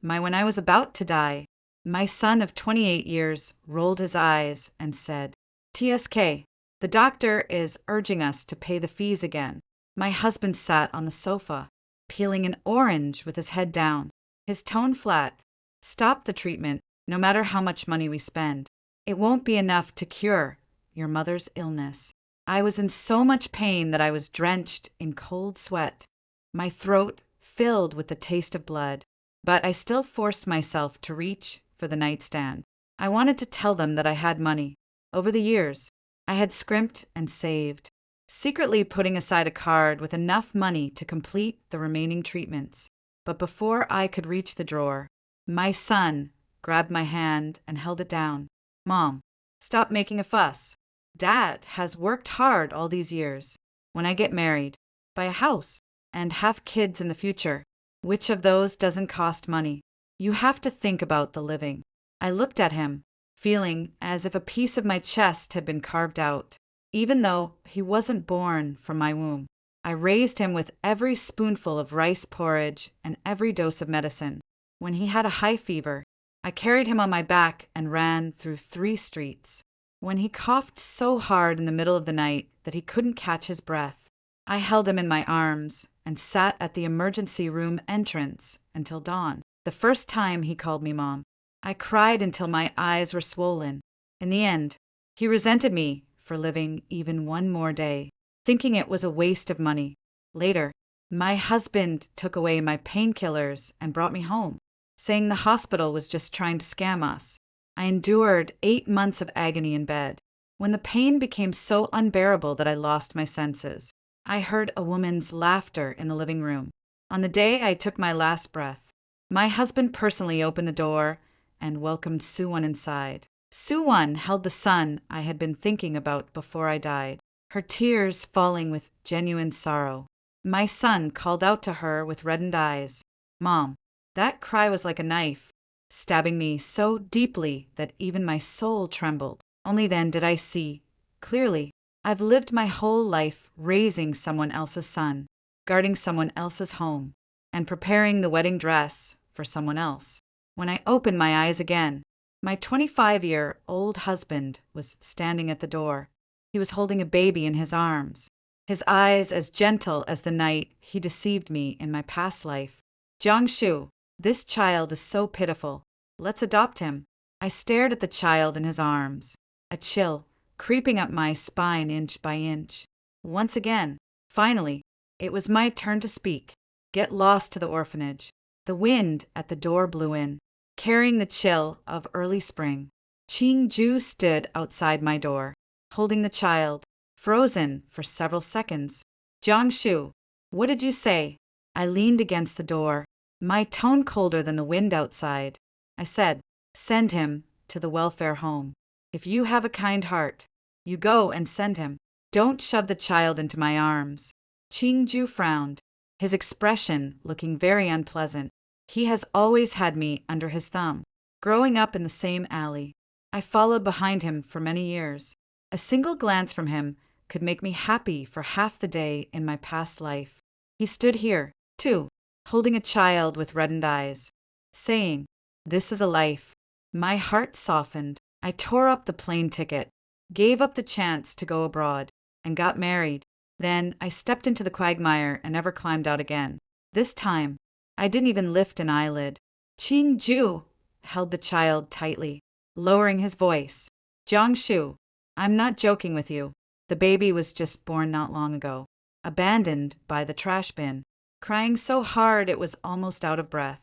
When I was about to die, my son of 28 years rolled his eyes and said, TSK, the doctor is urging us to pay the fees again. My husband sat on the sofa, peeling an orange with his head down, his tone flat. Stop the treatment, no matter how much money we spend. It won't be enough to cure your mother's illness. I was in so much pain that I was drenched in cold sweat, my throat filled with the taste of blood, but I still forced myself to reach for the nightstand. I wanted to tell them that I had money. Over the years, I had scrimped and saved, secretly putting aside a card with enough money to complete the remaining treatments. But before I could reach the drawer, my son grabbed my hand and held it down. Mom, stop making a fuss. Dad has worked hard all these years. When I get married, buy a house, and have kids in the future, which of those doesn't cost money? You have to think about the living. I looked at him, feeling as if a piece of my chest had been carved out. Even though he wasn't born from my womb, I raised him with every spoonful of rice porridge and every dose of medicine. When he had a high fever, I carried him on my back and ran through 3 streets. When he coughed so hard in the middle of the night that he couldn't catch his breath, I held him in my arms and sat at the emergency room entrance until dawn. The first time he called me Mom, I cried until my eyes were swollen. In the end, he resented me for living even one more day, thinking it was a waste of money. Later, my husband took away my painkillers and brought me home, saying the hospital was just trying to scam us. I endured 8 months of agony in bed. When the pain became so unbearable that I lost my senses, I heard a woman's laughter in the living room. On the day I took my last breath, my husband personally opened the door and welcomed Sue-Won inside. Sue-Won held the son I had been thinking about before I died, her tears falling with genuine sorrow. My son called out to her with reddened eyes, Mom. That cry was like a knife, stabbing me so deeply that even my soul trembled. Only then did I see, clearly, I've lived my whole life raising someone else's son, guarding someone else's home, and preparing the wedding dress for someone else. When I opened my eyes again, my 25-year-old husband was standing at the door. He was holding a baby in his arms, his eyes as gentle as the night he deceived me in my past life. Jiangshu, this child is so pitiful. Let's adopt him. I stared at the child in his arms, a chill creeping up my spine inch by inch. Once again, finally, it was my turn to speak. Get lost to the orphanage. The wind at the door blew in, carrying the chill of early spring. Qing-ju stood outside my door, holding the child, frozen for several seconds. Jiangshu, what did you say? I leaned against the door, my tone colder than the wind outside. I said, send him to the welfare home. If you have a kind heart, you go and send him. Don't shove the child into my arms. Qing-ju frowned, his expression looking very unpleasant. He has always had me under his thumb, growing up in the same alley. I followed behind him for many years. A single glance from him could make me happy for half the day in my past life. He stood here, too, holding a child with reddened eyes, saying, this is a life. My heart softened. I tore up the plane ticket, gave up the chance to go abroad, and got married. Then I stepped into the quagmire and never climbed out again. This time, I didn't even lift an eyelid. Qing-ju held the child tightly, lowering his voice. Jiangshu, I'm not joking with you. The baby was just born not long ago, abandoned by the trash bin, crying so hard it was almost out of breath.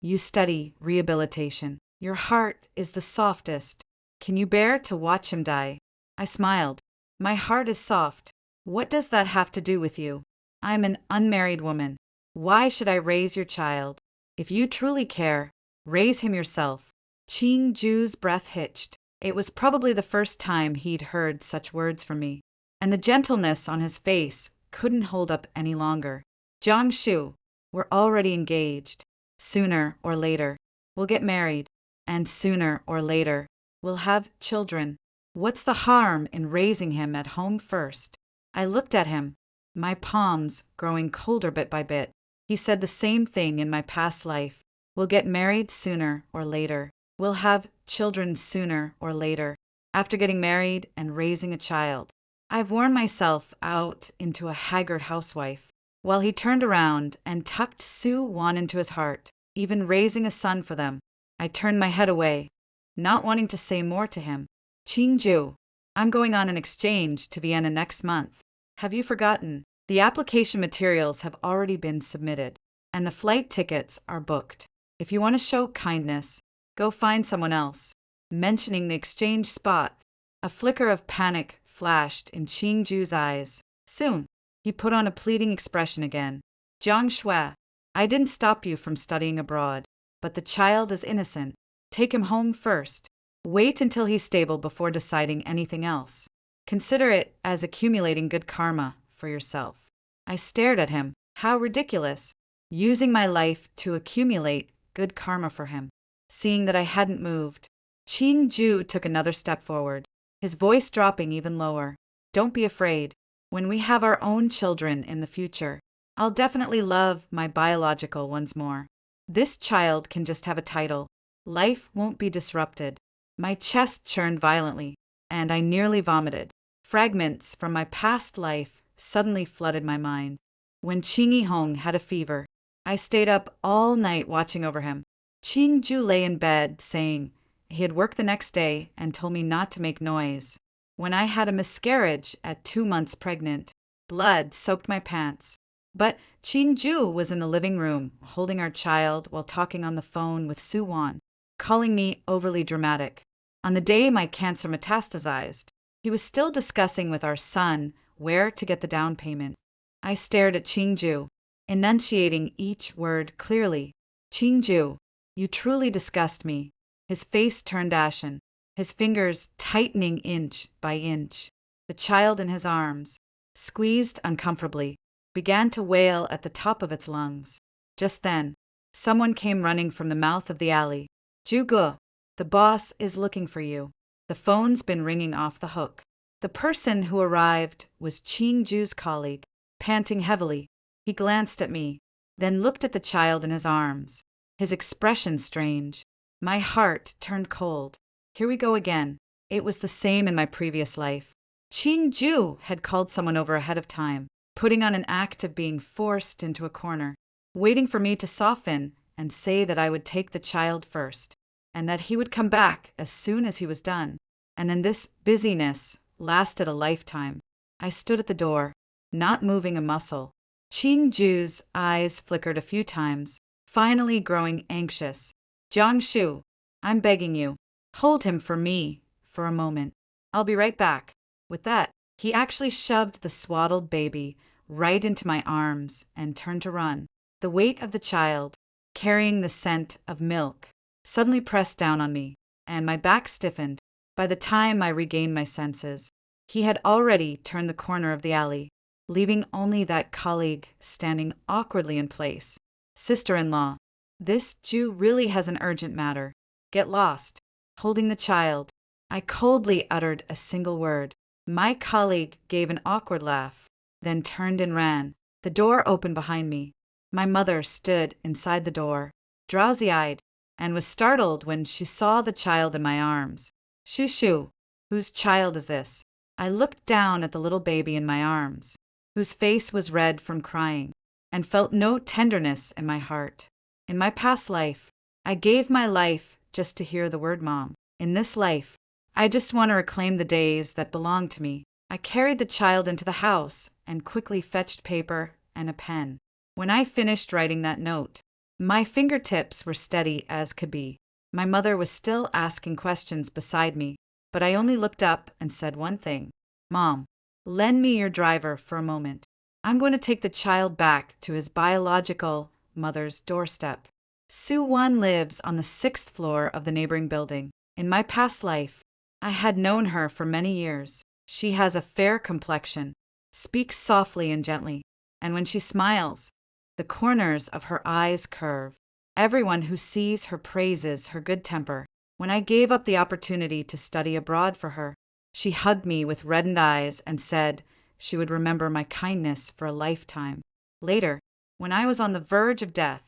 You study rehabilitation. Your heart is the softest. Can you bear to watch him die? I smiled. My heart is soft. What does that have to do with you? I'm an unmarried woman. Why should I raise your child? If you truly care, raise him yourself. Qing-ju's breath hitched. It was probably the first time he'd heard such words from me, and the gentleness on his face couldn't hold up any longer. Jiangshu, we're already engaged. Sooner or later, we'll get married, and sooner or later, we'll have children. What's the harm in raising him at home first? I looked at him, my palms growing colder bit by bit. He said the same thing in my past life. We'll get married sooner or later. We'll have children sooner or later. After getting married and raising a child, I've worn myself out into a haggard housewife. While he turned around and tucked Sue Wan into his heart, even raising a son for them, I turned my head away, not wanting to say more to him. Chingju, I'm going on an exchange to Vienna next month. Have you forgotten? The application materials have already been submitted, and the flight tickets are booked. If you want to show kindness, go find someone else. Mentioning the exchange spot, a flicker of panic flashed in Chingju's eyes. Soon, he put on a pleading expression again. Jiang Shui, I didn't stop you from studying abroad, but the child is innocent. Take him home first. Wait until he's stable before deciding anything else. Consider it as accumulating good karma for yourself. I stared at him. How ridiculous. Using my life to accumulate good karma for him. Seeing that I hadn't moved, Qin Ju took another step forward, his voice dropping even lower. Don't be afraid. When we have our own children in the future, I'll definitely love my biological ones more. This child can just have a title. Life won't be disrupted. My chest churned violently, and I nearly vomited. Fragments from my past life suddenly flooded my mind. When Qing Yihong had a fever, I stayed up all night watching over him. Qing Ju lay in bed, saying he had work the next day and told me not to make noise. When I had a miscarriage at 2 months pregnant, blood soaked my pants. But Qin Ju was in the living room, holding our child while talking on the phone with Su Wan, calling me overly dramatic. On the day my cancer metastasized, he was still discussing with our son where to get the down payment. I stared at Qing Ju, enunciating each word clearly. Qing Ju, you truly disgust me. His face turned ashen, his fingers tightening inch by inch. The child in his arms, squeezed uncomfortably, began to wail at the top of its lungs. Just then, someone came running from the mouth of the alley. Juge, the boss is looking for you. The phone's been ringing off the hook. The person who arrived was Qing Ju's colleague, panting heavily. He glanced at me, then looked at the child in his arms, his expression strange. My heart turned cold. Here we go again. It was the same in my previous life. Qing Ju had called someone over ahead of time, putting on an act of being forced into a corner, waiting for me to soften and say that I would take the child first, and that he would come back as soon as he was done. And then this busyness lasted a lifetime. I stood at the door, not moving a muscle. Qing Ju's eyes flickered a few times, finally growing anxious. Jiang Shu, I'm begging you, hold him for me for a moment. I'll be right back. With that, he actually shoved the swaddled baby right into my arms and turned to run. The weight of the child, carrying the scent of milk, suddenly pressed down on me, and my back stiffened. By the time I regained my senses, he had already turned the corner of the alley, leaving only that colleague standing awkwardly in place. Sister-in-law, this Jew really has an urgent matter. Get lost. Holding the child, I coldly uttered a single word. My colleague gave an awkward laugh, then turned and ran. The door opened behind me. My mother stood inside the door, drowsy-eyed, and was startled when she saw the child in my arms. Shushu, whose child is this? I looked down at the little baby in my arms, whose face was red from crying, and felt no tenderness in my heart. In my past life, I gave my life just to hear the word mom. In this life, I just want to reclaim the days that belong to me. I carried the child into the house and quickly fetched paper and a pen. When I finished writing that note, my fingertips were steady as could be. My mother was still asking questions beside me, but I only looked up and said one thing. Mom, lend me your driver for a moment. I'm going to take the child back to his biological mother's doorstep. Su Wan lives on the 6th floor of the neighboring building. In my past life, I had known her for many years. She has a fair complexion, speaks softly and gently, and when she smiles, the corners of her eyes curve. Everyone who sees her praises her good temper. When I gave up the opportunity to study abroad for her, she hugged me with reddened eyes and said she would remember my kindness for a lifetime. Later, when I was on the verge of death,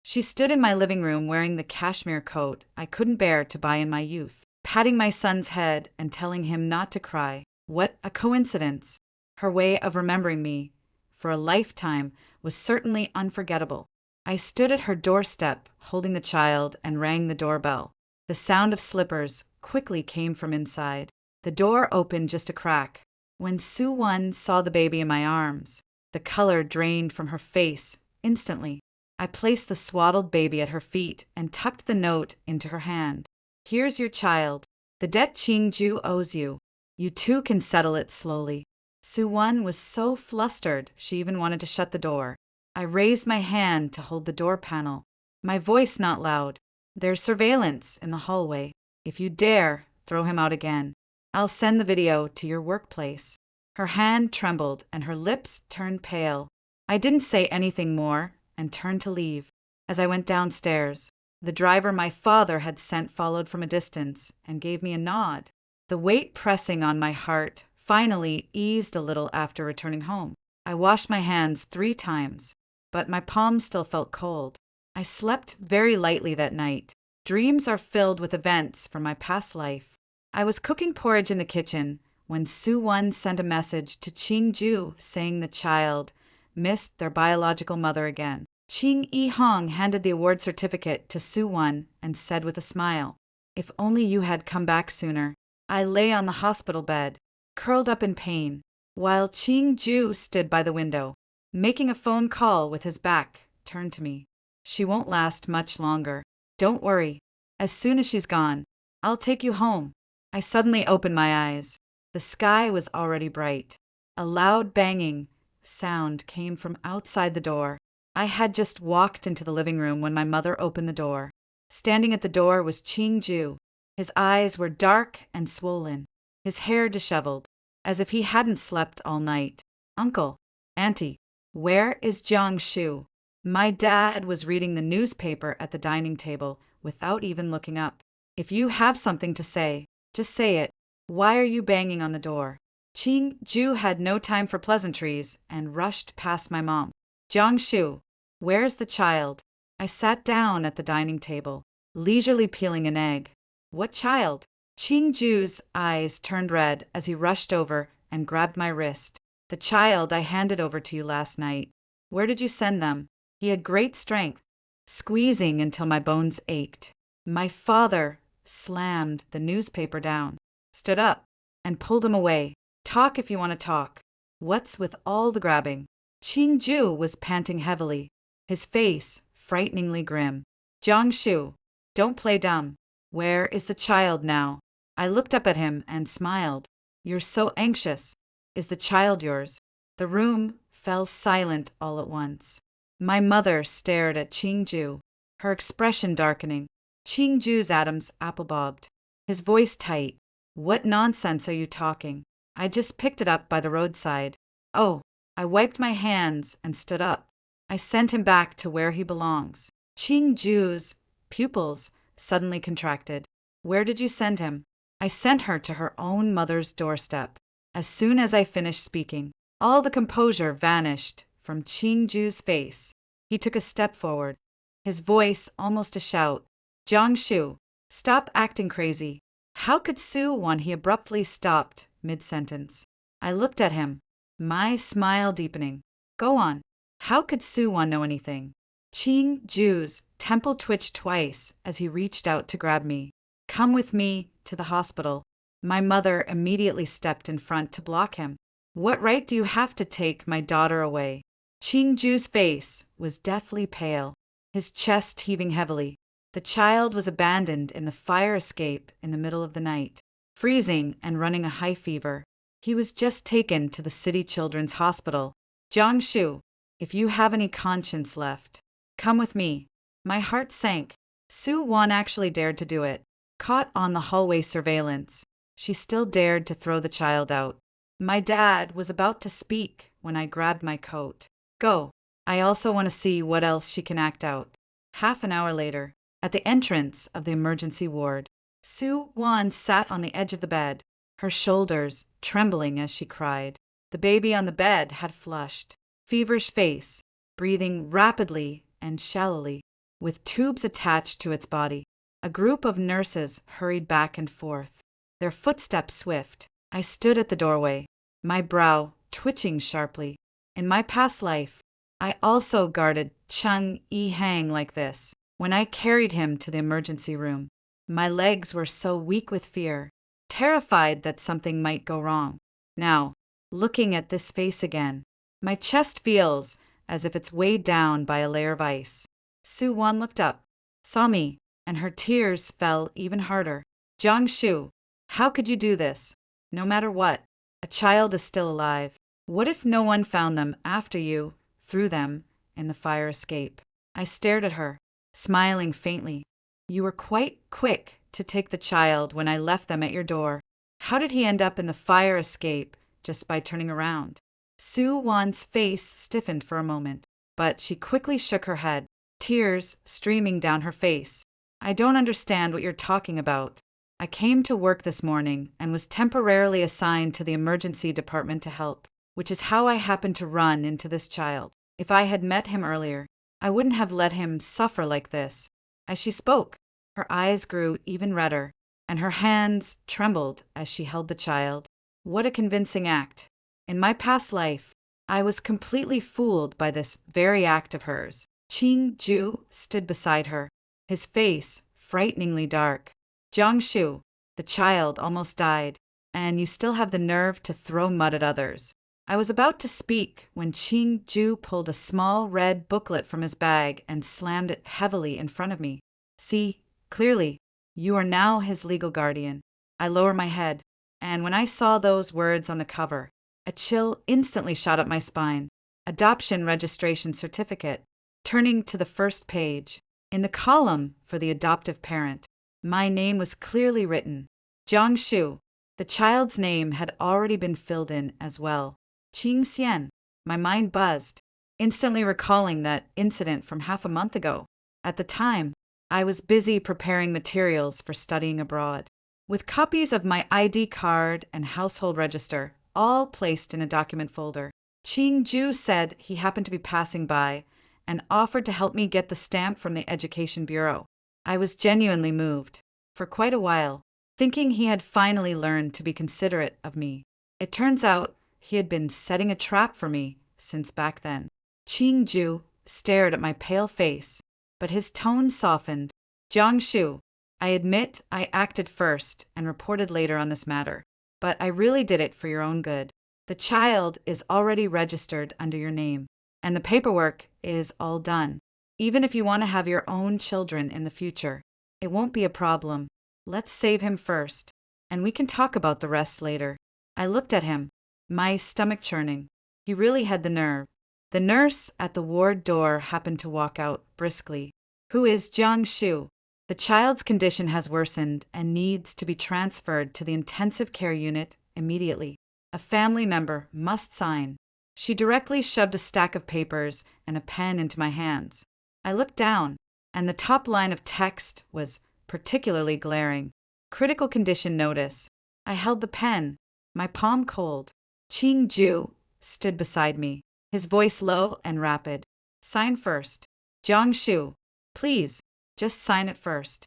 She stood in my living room wearing the cashmere coat I couldn't bear to buy in my youth, patting my son's head and telling him not to cry. What a coincidence! Her way of remembering me for a lifetime was certainly unforgettable. I stood at her doorstep, holding the child, and rang the doorbell. The sound of slippers quickly came from inside. The door opened just a crack. When Soo-won saw the baby in my arms, the color drained from her face instantly. I placed the swaddled baby at her feet and tucked the note into her hand. Here's your child. The debt Ching-ju owes you. You too can settle it slowly. Soo-won was so flustered she even wanted to shut the door. I raised my hand to hold the door panel, my voice not loud. There's surveillance in the hallway. If you dare, throw him out again. I'll send the video to your workplace. Her hand trembled and her lips turned pale. I didn't say anything more and turned to leave. As I went downstairs, the driver my father had sent followed from a distance and gave me a nod. The weight pressing on my heart finally eased a little after returning home. I washed my hands 3 times, but my palms still felt cold. I slept very lightly that night. Dreams are filled with events from my past life. I was cooking porridge in the kitchen when Soo-won sent a message to Ching-ju saying the child missed their biological mother again. Ching E-hong handed the award certificate to Soo-won and said with a smile, "If only you had come back sooner." I lay on the hospital bed, curled up in pain, while Ching-ju stood by the window, making a phone call with his back turned to me. She won't last much longer. Don't worry. As soon as she's gone, I'll take you home. I suddenly opened my eyes. The sky was already bright. A loud banging sound came from outside the door. I had just walked into the living room when my mother opened the door. Standing at the door was Ching-ju. His eyes were dark and swollen, his hair disheveled, as if he hadn't slept all night. "Uncle, Auntie, where is Jiang-shu?" My dad was reading the newspaper at the dining table without even looking up. "If you have something to say, just say it. Why are you banging on the door?" Ching-ju had no time for pleasantries and rushed past my mom. "Jiang-shu, where's the child?" I sat down at the dining table, leisurely peeling an egg. "What child?" Ching-ju's eyes turned red as he rushed over and grabbed my wrist. "The child I handed over to you last night. Where did you send them?" He had great strength, squeezing until my bones ached. My father slammed the newspaper down, stood up, and pulled him away. "Talk if you want to talk. What's with all the grabbing?" Ching-ju was panting heavily, his face frighteningly grim. "Jiang-shu, don't play dumb. Where is the child now?" I looked up at him and smiled. "You're so anxious. Is the child yours?" The room fell silent all at once. My mother stared at Ching-ju, her expression darkening. Ching-ju's Adam's apple bobbed, his voice tight. "What nonsense are you talking? I just picked it up by the roadside." "Oh." I wiped my hands and stood up. "I sent him back to where he belongs." Ching-ju's pupils suddenly contracted. "Where did you send him?" "I sent her to her own mother's doorstep." As soon as I finished speaking, all the composure vanished from Ching-ju's face. He took a step forward, his voice almost a shout. "Jiang-shu, stop acting crazy." How could Soo-won? He abruptly stopped mid-sentence. I looked at him, my smile deepening. "Go on." How could Soo-won know anything? Ching-ju's temple twitched twice as he reached out to grab me. "Come with me to the hospital." My mother immediately stepped in front to block him. "What right do you have to take my daughter away?" Ching-ju's face was deathly pale, his chest heaving heavily. The child was abandoned in the fire escape in the middle of the night, freezing and running a high fever. He was just taken to the city children's hospital. "Jiang-shu, if you have any conscience left, come with me." My heart sank. Soo-won actually dared to do it. Caught on the hallway surveillance, she still dared to throw the child out. My dad was about to speak when I grabbed my coat. "Go. I also want to see what else she can act out." Half an hour later, at the entrance of the emergency ward, Soo-won sat on the edge of the bed, her shoulders trembling as she cried. The baby on the bed had flushed, feverish face, breathing rapidly and shallowly. with tubes attached to its body. A group of nurses hurried back and forth, their footsteps swift. I stood at the doorway, my brow twitching sharply. In my past life, I also guarded Chung Yi-hang like this. When I carried him to the emergency room, my legs were so weak with fear, terrified that something might go wrong. Now, looking at this face again, my chest feels as if it's weighed down by a layer of ice. Su-won looked up, saw me, and her tears fell even harder. Jiang-shu, how could you do this? No matter what, a child is still alive. What if no one found them after you threw them in the fire escape? I stared at her, smiling faintly. You were quite quick to take the child when I left them at your door. How did he end up in the fire escape just by turning around? Su-won's face stiffened for a moment, but she quickly shook her head, tears streaming down her face. I don't understand what you're talking about. I came to work this morning and was temporarily assigned to the emergency department to help, which is how I happened to run into this child. If I had met him earlier, I wouldn't have let him suffer like this. As she spoke, her eyes grew even redder, and her hands trembled as she held the child. What a convincing act. In my past life, I was completely fooled by this very act of hers. Qing-ju stood beside her, his face frighteningly dark. Jiang-shu, the child almost died, and you still have the nerve to throw mud at others. I was about to speak when Qing-ju pulled a small red booklet from his bag and slammed it heavily in front of me. See, clearly, you are now his legal guardian. I lower my head, and when I saw those words on the cover, a chill instantly shot up my spine. Adoption registration certificate. Turning to the first page, in the column for the adoptive parent, my name was clearly written. Jiang-shu. The child's name had already been filled in as well. Qing-xian. My mind buzzed, instantly recalling that incident from half a month ago. At the time, I was busy preparing materials for studying abroad, with copies of my ID card and household register all placed in a document folder. Qing-ju said he happened to be passing by and offered to help me get the stamp from the Education Bureau. I was genuinely moved, for quite a while, thinking he had finally learned to be considerate of me. It turns out he had been setting a trap for me since back then. Qing-ju stared at my pale face, but his tone softened. Jiang-shu, I admit I acted first and reported later on this matter, but I really did it for your own good. The child is already registered under your name, and the paperwork is all done. Even if you want to have your own children in the future, it won't be a problem. Let's save him first, and we can talk about the rest later. I looked at him, my stomach churning. He really had the nerve. The nurse at the ward door happened to walk out briskly. Who is Jiang-shu? The child's condition has worsened and needs to be transferred to the intensive care unit immediately. A family member must sign. She directly shoved a stack of papers and a pen into my hands. I looked down, and the top line of text was particularly glaring. Critical condition notice. I held the pen, my palm cold. Qing-ju stood beside me, his voice low and rapid. Sign first. Jiang-shu, please, just sign it first.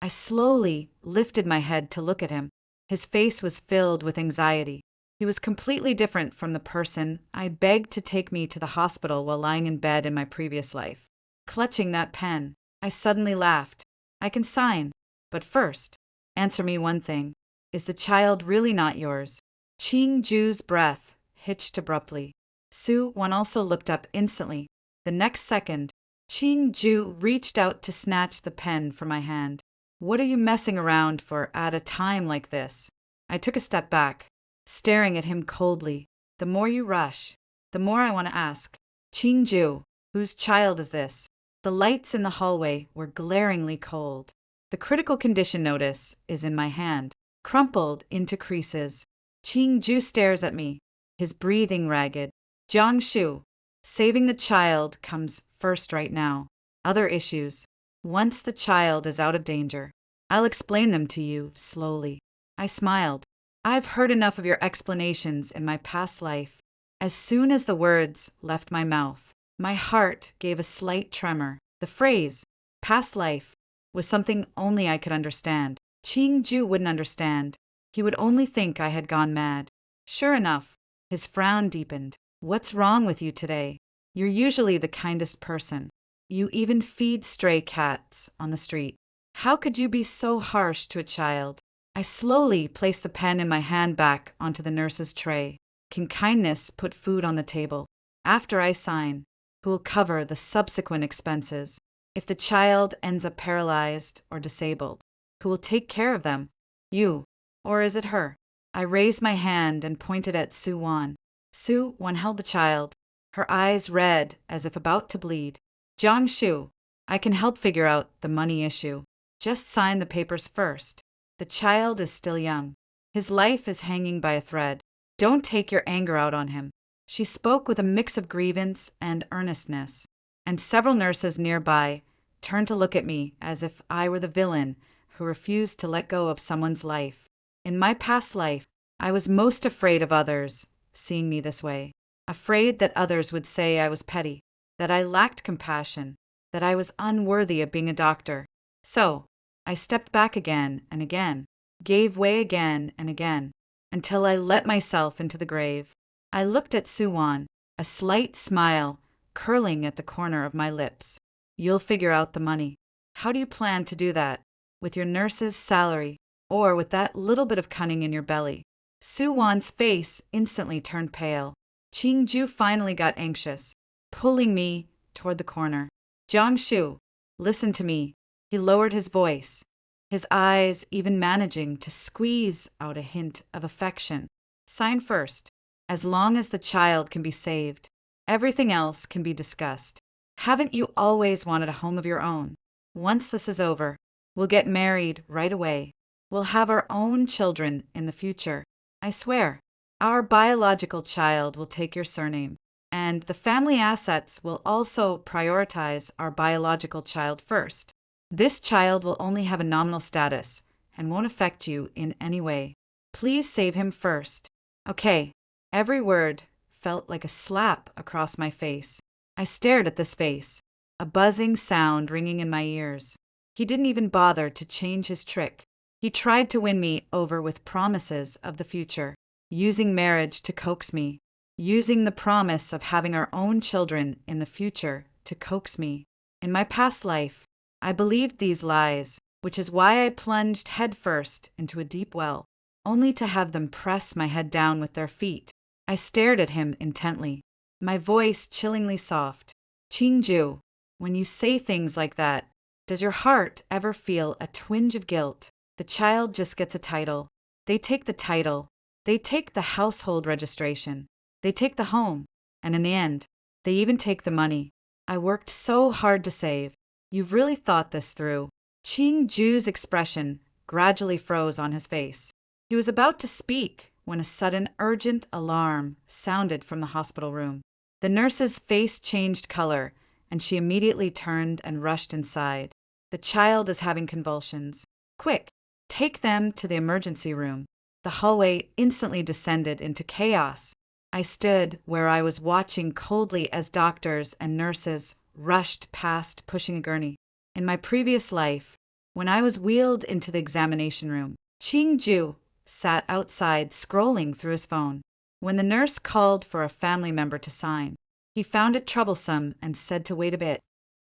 I slowly lifted my head to look at him. His face was filled with anxiety. He was completely different from the person I begged to take me to the hospital while lying in bed in my previous life. Clutching that pen, I suddenly laughed. I can sign, but first, answer me one thing. Is the child really not yours? Qing-ju's breath hitched abruptly. Su-won also looked up instantly. The next second, Qing-ju reached out to snatch the pen from my hand. What are you messing around for at a time like this? I took a step back, staring at him coldly. The more you rush, the more I want to ask. Qing-ju, whose child is this? The lights in the hallway were glaringly cold. The critical condition notice is in my hand, crumpled into creases. Qing-ju stares at me, his breathing ragged. Jiang-shu, saving the child comes first right now. Other issues, once the child is out of danger, I'll explain them to you slowly. I smiled. I've heard enough of your explanations in my past life. As soon as the words left my mouth, my heart gave a slight tremor. The phrase, past life was something only I could understand. Ju wouldn't understand. He would only think I had gone mad. Sure enough, his frown deepened. What's wrong with you today? You're usually the kindest person. You even feed stray cats on the street. How could you be so harsh to a child? I slowly placed the pen in my hand back onto the nurse's tray. Can kindness put food on the table? After I sign, who will cover the subsequent expenses? If the child ends up paralyzed or disabled, who will take care of them? You, or is it her? I raised my hand and pointed at Su Wan. Su Wan held the child, her eyes red as if about to bleed. Jiangshu, I can help figure out the money issue. Just sign the papers first. The child is still young. His life is hanging by a thread. Don't take your anger out on him. She spoke with a mix of grievance and earnestness, and several nurses nearby turned to look at me as if I were the villain who refused to let go of someone's life. In my past life, I was most afraid of others seeing me this way, afraid that others would say I was petty, that I lacked compassion, that I was unworthy of being a doctor. So, I stepped back again and again, gave way again and again, until I let myself into the grave. I looked at Su Wan, a slight smile curling at the corner of my lips. You'll figure out the money. How do you plan to do that? With your nurse's salary, or with that little bit of cunning in your belly? Su Wan's face instantly turned pale. Ju finally got anxious, pulling me toward the corner. Jiangshu, listen to me. He lowered his voice, his eyes even managing to squeeze out a hint of affection. Sign first. As long as the child can be saved, everything else can be discussed. Haven't you always wanted a home of your own? Once this is over, we'll get married right away. We'll have our own children in the future. I swear, our biological child will take your surname, and the family assets will also prioritize our biological child first. This child will only have a nominal status and won't affect you in any way. Please save him first. Okay. Every word felt like a slap across my face. I stared at this face, a buzzing sound ringing in my ears. He didn't even bother to change his trick. He tried to win me over with promises of the future, using marriage to coax me, using the promise of having our own children in the future to coax me. In my past life, I believed these lies, which is why I plunged headfirst into a deep well, only to have them press my head down with their feet. I stared at him intently, my voice chillingly soft. Ju, when you say things like that, does your heart ever feel a twinge of guilt? The child just gets a title. They take the title. They take the household registration. They take the home. And in the end, they even take the money I worked so hard to save. You've really thought this through. Ju's expression gradually froze on his face. He was about to speak when a sudden urgent alarm sounded from the hospital room. The nurse's face changed color, and she immediately turned and rushed inside. The child is having convulsions. Quick, take them to the emergency room. The hallway instantly descended into chaos. I stood where I was watching coldly as doctors and nurses rushed past pushing a gurney. In my previous life, when I was wheeled into the examination room, Ju sat outside scrolling through his phone. When the nurse called for a family member to sign, he found it troublesome and said to wait a bit.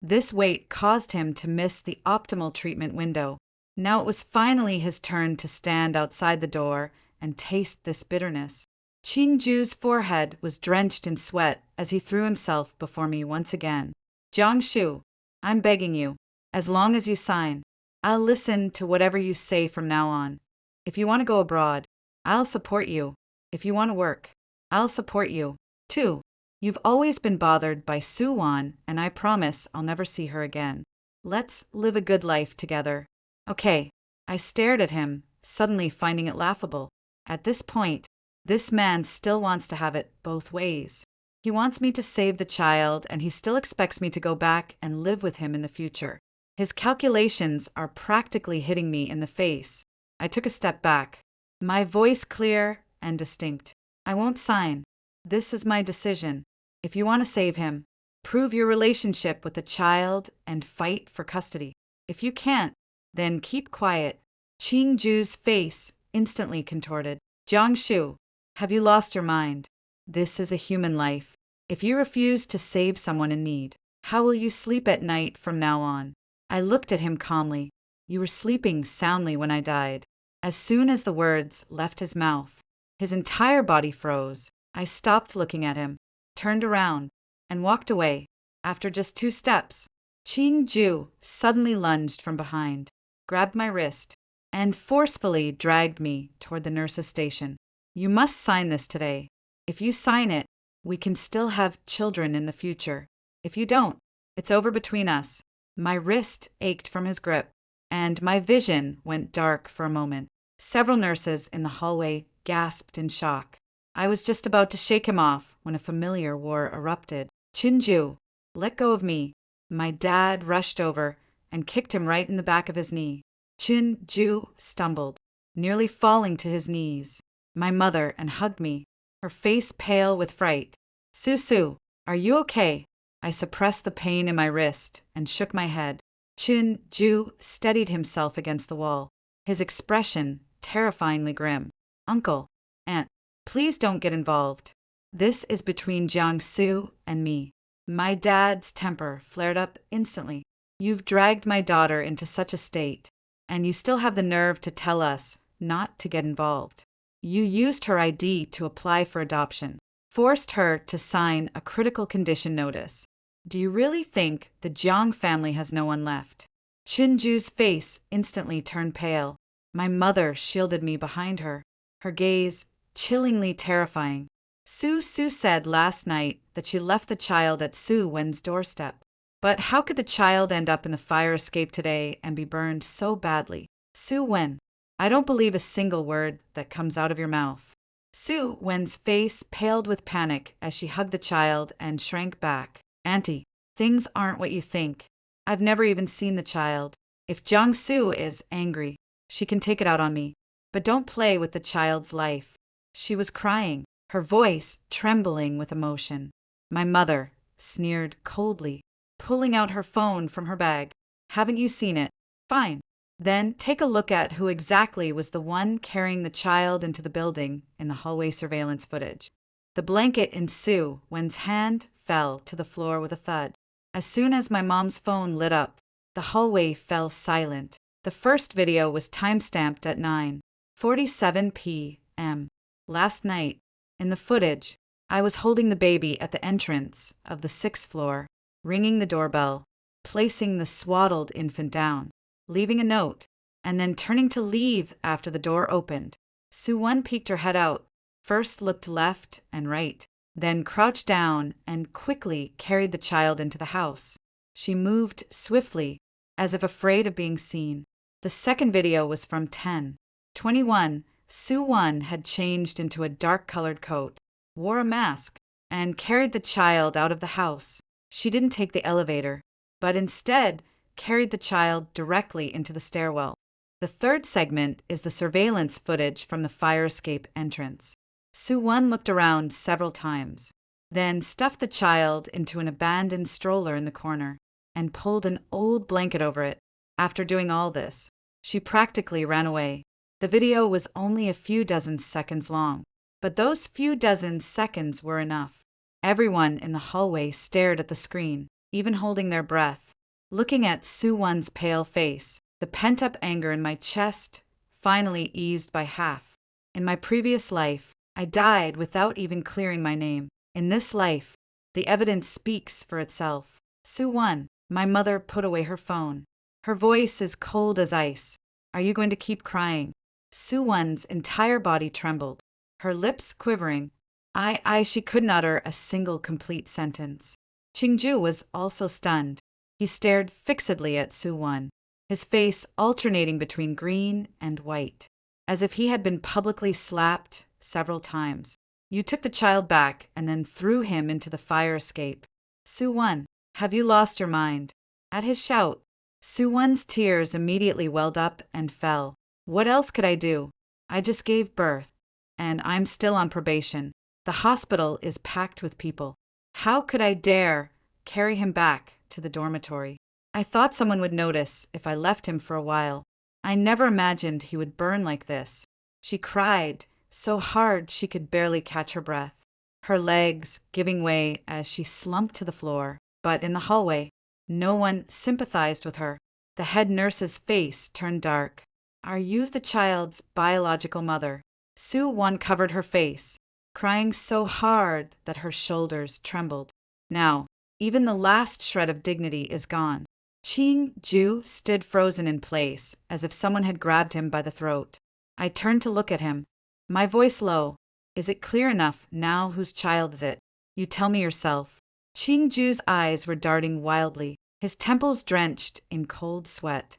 This wait caused him to miss the optimal treatment window. Now it was finally his turn to stand outside the door and taste this bitterness. Ju's forehead was drenched in sweat as he threw himself before me once again. Jiangshu, I'm begging you, as long as you sign, I'll listen to whatever you say from now on. If you want to go abroad, I'll support you. If you want to work, I'll support you. 2. You've always been bothered by Su Wan, and I promise I'll never see her again. Let's live a good life together. Okay. I stared at him, suddenly finding it laughable. At this point, this man still wants to have it both ways. He wants me to save the child, and he still expects me to go back and live with him in the future. His calculations are practically hitting me in the face. I took a step back, my voice clear and distinct. I won't sign. This is my decision. If you want to save him, Prove your relationship with the child and fight for custody. If you can't, then keep quiet. Qingju's face instantly contorted. Jiangshu, have you lost your mind? This is a human life. If you refuse to save someone in need, how will you sleep at night from now on? I looked at him calmly. You were sleeping soundly when I died. As soon as the words left his mouth, his entire body froze. I stopped looking at him, turned around, and walked away. After just 2 steps, Qingju suddenly lunged from behind, grabbed my wrist, and forcefully dragged me toward the nurse's station. You must sign this today. If you sign it, we can still have children in the future. If you don't, it's over between us. My wrist ached from his grip, and my vision went dark for a moment. Several nurses in the hallway gasped in shock. I was just about to shake him off when a familiar war erupted. Qingju, let go of me. My dad rushed over and kicked him right in the back of his knee. Qingju stumbled, nearly falling to his knees. My mother and hugged me, her face pale with fright. Susu, are you okay? I suppressed the pain in my wrist and shook my head. Qingju steadied himself against the wall, his expression terrifyingly grim. Uncle, Aunt, please don't get involved. This is between Jiangsu and me. My dad's temper flared up instantly. You've dragged my daughter into such a state, and you still have the nerve to tell us not to get involved. You used her ID to apply for adoption, forced her to sign a critical condition notice. Do you really think the Jiang family has no one left? Qingju's face instantly turned pale. My mother shielded me behind her, her gaze chillingly terrifying. Su said last night that she left the child at Su Wen's doorstep. But how could the child end up in the fire escape today and be burned so badly? Su Wen, I don't believe a single word that comes out of your mouth. Su Wen's face paled with panic as she hugged the child and shrank back. Auntie, things aren't what you think. I've never even seen the child. If Jiangsu is angry, she can take it out on me. But don't play with the child's life. She was crying, her voice trembling with emotion. My mother sneered coldly, pulling out her phone from her bag. Haven't you seen it? Fine. Then take a look at who exactly was the one carrying the child into the building in the hallway surveillance footage. The blanket in Su Wen's hand fell to the floor with a thud. As soon as my mom's phone lit up, the hallway fell silent. The first video was timestamped at 9:47 p.m. Last night, in the footage, I was holding the baby at the entrance of the 6th floor, ringing the doorbell, placing the swaddled infant down, leaving a note, and then turning to leave after the door opened. Su-Wen peeked her head out, first looked left and right, then crouched down and quickly carried the child into the house. She moved swiftly, as if afraid of being seen. The second video was from 10:21. Su-Wen had changed into a dark-colored coat, wore a mask, and carried the child out of the house. She didn't take the elevator, but instead carried the child directly into the stairwell. The third segment is the surveillance footage from the fire escape entrance. Su-Wen looked around several times, then stuffed the child into an abandoned stroller in the corner and pulled an old blanket over it. After doing all this, she practically ran away. The video was only a few dozen seconds long, but those few dozen seconds were enough. Everyone in the hallway stared at the screen, even holding their breath. Looking at Su-Wen's pale face, the pent-up anger in my chest finally eased by half. In my previous life, I died without even clearing my name. In this life, the evidence speaks for itself. Su-Wen, my mother put away her phone. Her voice is cold as ice. Are you going to keep crying? Su-Wen's entire body trembled, her lips quivering. She couldn't utter a single complete sentence. Qingju was also stunned. He stared fixedly at Su-Wen, his face alternating between green and white, as if he had been publicly slapped several times. You took the child back and then threw him into the fire escape. Su-Wen, have you lost your mind? At his shout, Su-Wen's tears immediately welled up and fell. What else could I do? I just gave birth, and I'm still on probation. The hospital is packed with people. How could I dare carry him back to the dormitory. I thought someone would notice if I left him for a while. I never imagined he would burn like this. She cried so hard she could barely catch her breath, her legs giving way as she slumped to the floor. But in the hallway, no one sympathized with her. The head nurse's face turned dark. "Are you the child's biological mother?" Sue Won covered her face, crying so hard that her shoulders trembled. Now, even the last shred of dignity is gone. Ching Ju stood frozen in place, as if someone had grabbed him by the throat. I turned to look at him, my voice low. "Is it clear enough now whose child is it? You tell me yourself." Ching Ju's eyes were darting wildly, his temples drenched in cold sweat.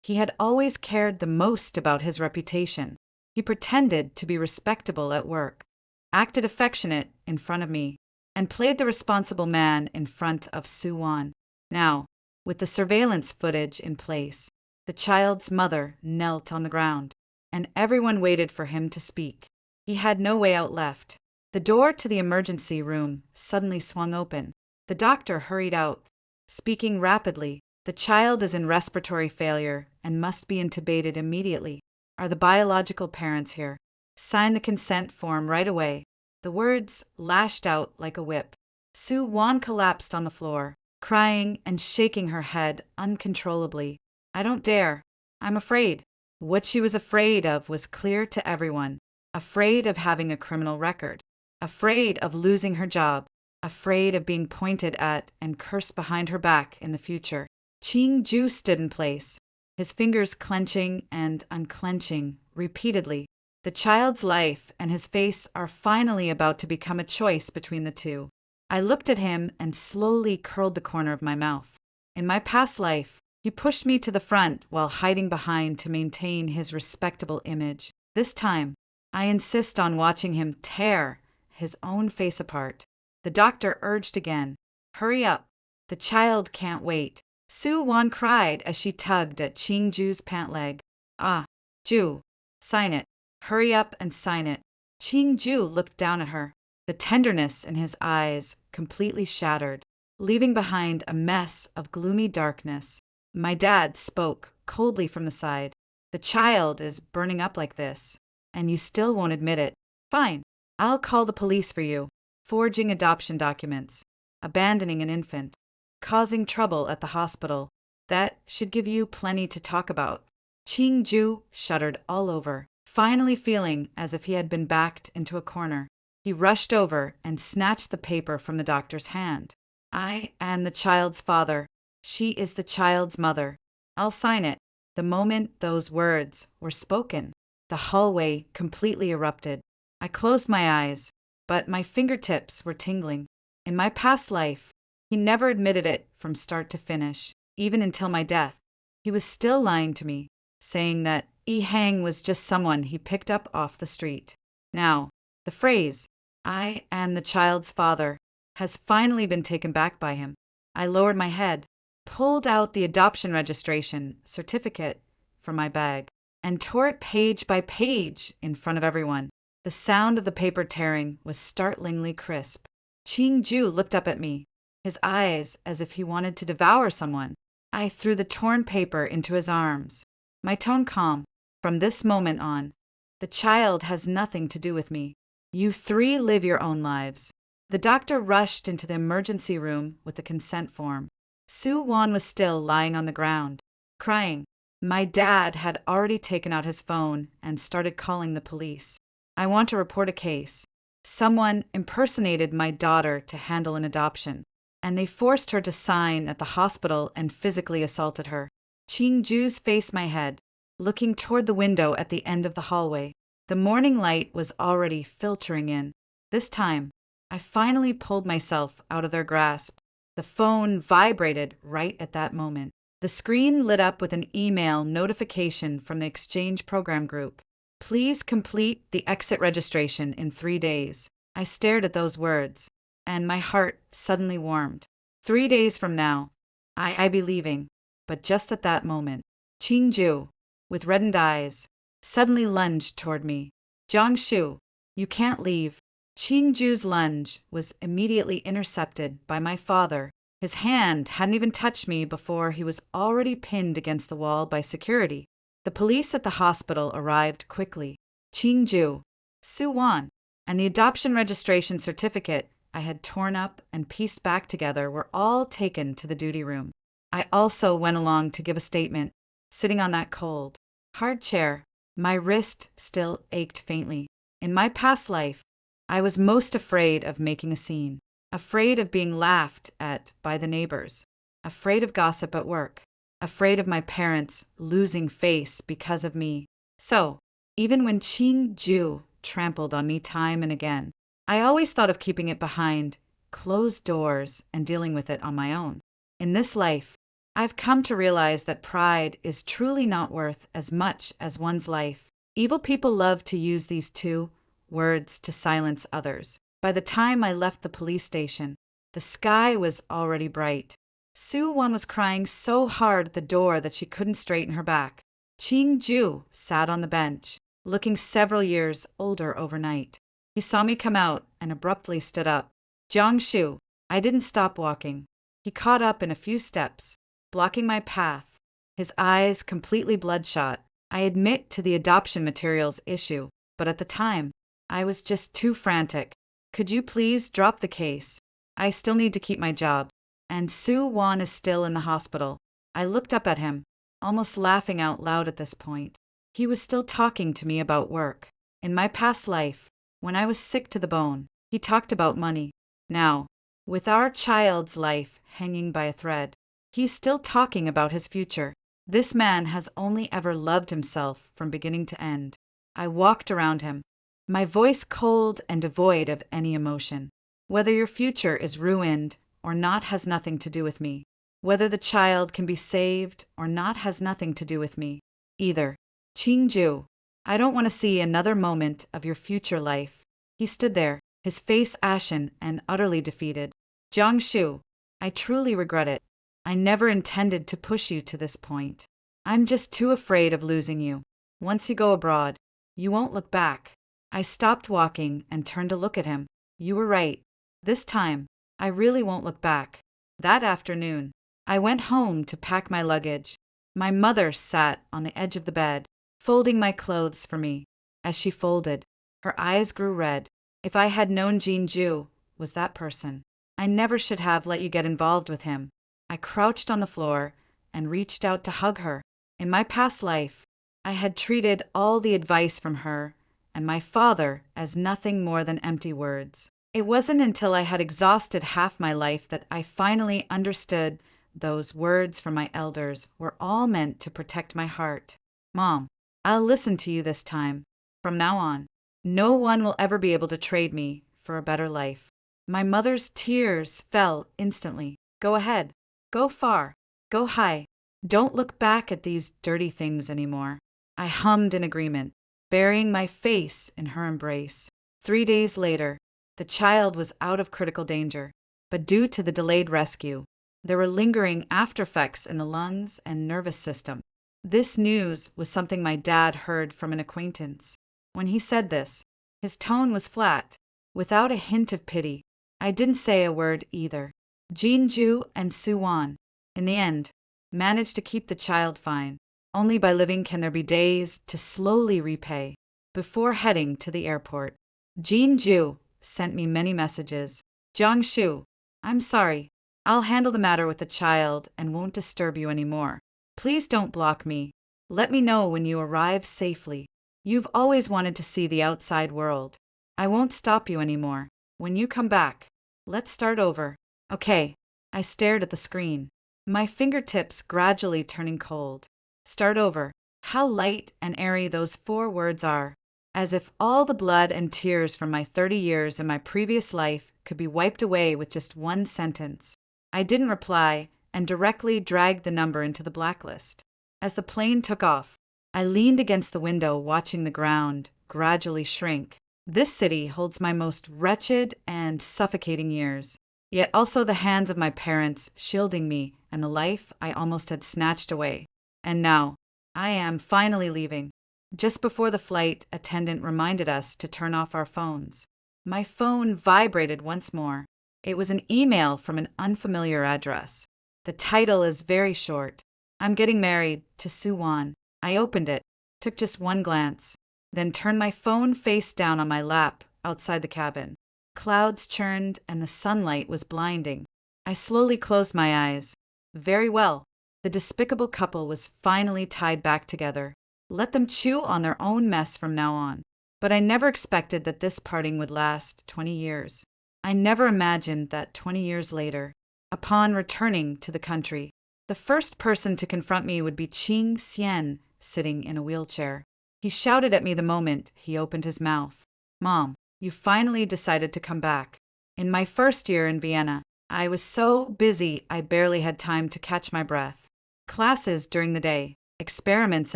He had always cared the most about his reputation. He pretended to be respectable at work, acted affectionate in front of me, and played the responsible man in front of Sue Won. Now, with the surveillance footage in place, the child's mother knelt on the ground, and everyone waited for him to speak. He had no way out left. The door to the emergency room suddenly swung open. The doctor hurried out, speaking rapidly. "The child is in respiratory failure and must be intubated immediately. Are the biological parents here? Sign the consent form right away." The words lashed out like a whip. Sue Won collapsed on the floor, crying and shaking her head uncontrollably. "I don't dare. I'm afraid." What she was afraid of was clear to everyone. Afraid of having a criminal record. Afraid of losing her job. Afraid of being pointed at and cursed behind her back in the future. Ching Ju stood in place, his fingers clenching and unclenching repeatedly. The child's life and his face are finally about to become a choice between the two. I looked at him and slowly curled the corner of my mouth. In my past life, he pushed me to the front while hiding behind to maintain his respectable image. This time, I insist on watching him tear his own face apart. The doctor urged again. "Hurry up. The child can't wait." Sue Won cried as she tugged at Ching Ju's pant leg. "Ah, Ju, sign it. Hurry up and sign it." Ching Ju looked down at her, the tenderness in his eyes completely shattered, leaving behind a mess of gloomy darkness. My dad spoke coldly from the side. "The child is burning up like this, and you still won't admit it. Fine, I'll call the police for you. Forging adoption documents, abandoning an infant, causing trouble at the hospital. That should give you plenty to talk about." Ching Ju shuddered all over, finally feeling as if he had been backed into a corner. He rushed over and snatched the paper from the doctor's hand. "I am the child's father. She is the child's mother. I'll sign it." The moment those words were spoken, the hallway completely erupted. I closed my eyes, but my fingertips were tingling. In my past life, he never admitted it from start to finish, even until my death. He was still lying to me, saying that Yi Hang was just someone he picked up off the street. Now, the phrase, "I am the child's father," has finally been taken back by him. I lowered my head, pulled out the adoption registration certificate from my bag, and tore it page by page in front of everyone. The sound of the paper tearing was startlingly crisp. Ching Ju looked up at me, his eyes as if he wanted to devour someone. I threw the torn paper into his arms, my tone calm. "From this moment on, the child has nothing to do with me. You three live your own lives." The doctor rushed into the emergency room with the consent form. Sue Won was still lying on the ground, crying. My dad had already taken out his phone and started calling the police. "I want to report a case. Someone impersonated my daughter to handle an adoption, and they forced her to sign at the hospital and physically assaulted her." Ching Ju's faced my head, looking toward the window at the end of the hallway. The morning light was already filtering in. This time, I finally pulled myself out of their grasp. The phone vibrated right at that moment. The screen lit up with an email notification from the exchange program group. "Please complete the exit registration in 3 days." I stared at those words, and my heart suddenly warmed. 3 days from now, I be leaving. But just at that moment, Ching Ju, with reddened eyes, suddenly lunged toward me. "Jiangshu, you can't leave." Ching Ju's lunge was immediately intercepted by my father, His hand hadn't even touched me before he was already pinned against the wall by security. The police at the hospital arrived quickly. Ching-ju, Su-won, and the adoption registration certificate I had torn up and pieced back together were all taken to the duty room. I also went along to give a statement, sitting on that cold, hard chair. My wrist still ached faintly. In my past life, I was most afraid of making a scene, afraid of being laughed at by the neighbors, afraid of gossip at work, afraid of my parents losing face because of me. So, even when Ching-ju trampled on me time and again, I always thought of keeping it behind closed doors and dealing with it on my own. In this life, I've come to realize that pride is truly not worth as much as one's life. Evil people love to use these two words to silence others. By the time I left the police station, the sky was already bright. Su-won was crying so hard at the door that she couldn't straighten her back. Ching-ju sat on the bench, looking several years older overnight. He saw me come out and abruptly stood up. Jiang-shu, I didn't stop walking. He caught up in a few steps, blocking my path, his eyes completely bloodshot. I admit to the adoption materials issue, but at the time, I was just too frantic. Could you please drop the case? I still need to keep my job. And Su-won is still in the hospital. I looked up at him, almost laughing out loud at this point. He was still talking to me about work. In my past life, when I was sick to the bone, he talked about money. Now, with our child's life hanging by a thread, he's still talking about his future. This man has only ever loved himself from beginning to end. I walked around him, my voice cold and devoid of any emotion. Whether your future is ruined or not has nothing to do with me. Whether the child can be saved or not has nothing to do with me either. Ching-ju, I don't want to see another moment of your future life. He stood there, his face ashen and utterly defeated. Jiang-shu, I truly regret it. I never intended to push you to this point. I'm just too afraid of losing you. Once you go abroad, you won't look back. I stopped walking and turned to look at him. You were right. This time, I really won't look back. That afternoon, I went home to pack my luggage. My mother sat on the edge of the bed, folding my clothes for me. As she folded, her eyes grew red. If I had known Jean-ju was that person, I never should have let you get involved with him. I crouched on the floor and reached out to hug her. In my past life, I had treated all the advice from her and my father as nothing more than empty words. It wasn't until I had exhausted half my life that I finally understood those words from my elders were all meant to protect my heart. Mom, I'll listen to you this time. From now on, no one will ever be able to trade me for a better life. My mother's tears fell instantly. Go ahead. Go far. Go high. Don't look back at these dirty things anymore. I hummed in agreement, burying my face in her embrace. 3 days later, the child was out of critical danger, but due to the delayed rescue, there were lingering aftereffects in the lungs and nervous system. This news was something my dad heard from an acquaintance. When he said this, his tone was flat, without a hint of pity. I didn't say a word either. Jean-ju and Su-won, in the end, managed to keep the child fine. Only by living can there be days to slowly repay. Before heading to the airport, Jean-ju sent me many messages. Jiang-shu, I'm sorry. I'll handle the matter with the child and won't disturb you anymore. Please don't block me. Let me know when you arrive safely. You've always wanted to see the outside world. I won't stop you anymore. When you come back, let's start over. Okay. I stared at the screen, my fingertips gradually turning cold. Start over. How light and airy those 4 words are. As if all the blood and tears from my 30 years in my previous life could be wiped away with just one sentence. I didn't reply and directly dragged the number into the blacklist. As the plane took off, I leaned against the window watching the ground gradually shrink. This city holds my most wretched and suffocating years, yet also the hands of my parents shielding me and the life I almost had snatched away. And now, I am finally leaving. Just before the flight attendant reminded us to turn off our phones. My phone vibrated once more. It was an email from an unfamiliar address. The title is very short. I'm getting married to Sue Wan. I opened it, took just one glance, then turned my phone face down on my lap outside the cabin. Clouds churned and the sunlight was blinding. I slowly closed my eyes. Very well. The despicable couple was finally tied back together. Let them chew on their own mess from now on. But I never expected that this parting would last 20 years. I never imagined that 20 years later, upon returning to the country, the first person to confront me would be Ching Xian, sitting in a wheelchair. He shouted at me the moment he opened his mouth. "Mom, you finally decided to come back." In my first year in Vienna, I was so busy I barely had time to catch my breath. Classes during the day, experiments